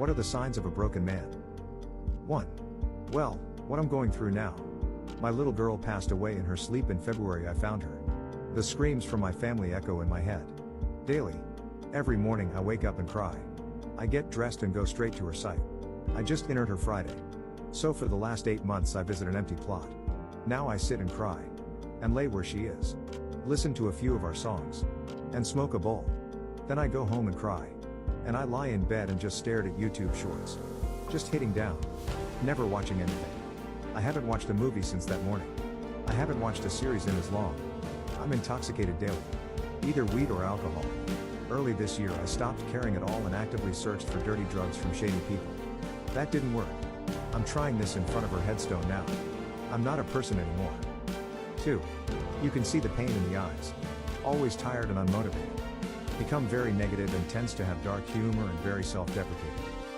What are the signs of a broken man? 1. Well, what I'm going through now. My little girl passed away in her sleep in February. I found her. The screams from my family echo in my head. Daily. Every morning I wake up and cry. I get dressed and go straight to her site. I just interred her Friday. So for the last 8 months I visit an empty plot. Now I sit and cry. And lay where she is. Listen to a few of our songs. And smoke a bowl. Then I go home and cry. And I lie in bed and just stared at YouTube shorts. Just hitting down. Never watching anything. I haven't watched a movie since that morning. I haven't watched a series in as long. I'm intoxicated daily. Either weed or alcohol. Early this year I stopped caring at all and actively searched for dirty drugs from shady people. That didn't work. I'm trying this in front of her headstone now. I'm not a person anymore. 2. You can see the pain in the eyes. Always tired and unmotivated. Become very negative and tends to have dark humor and very self-deprecating.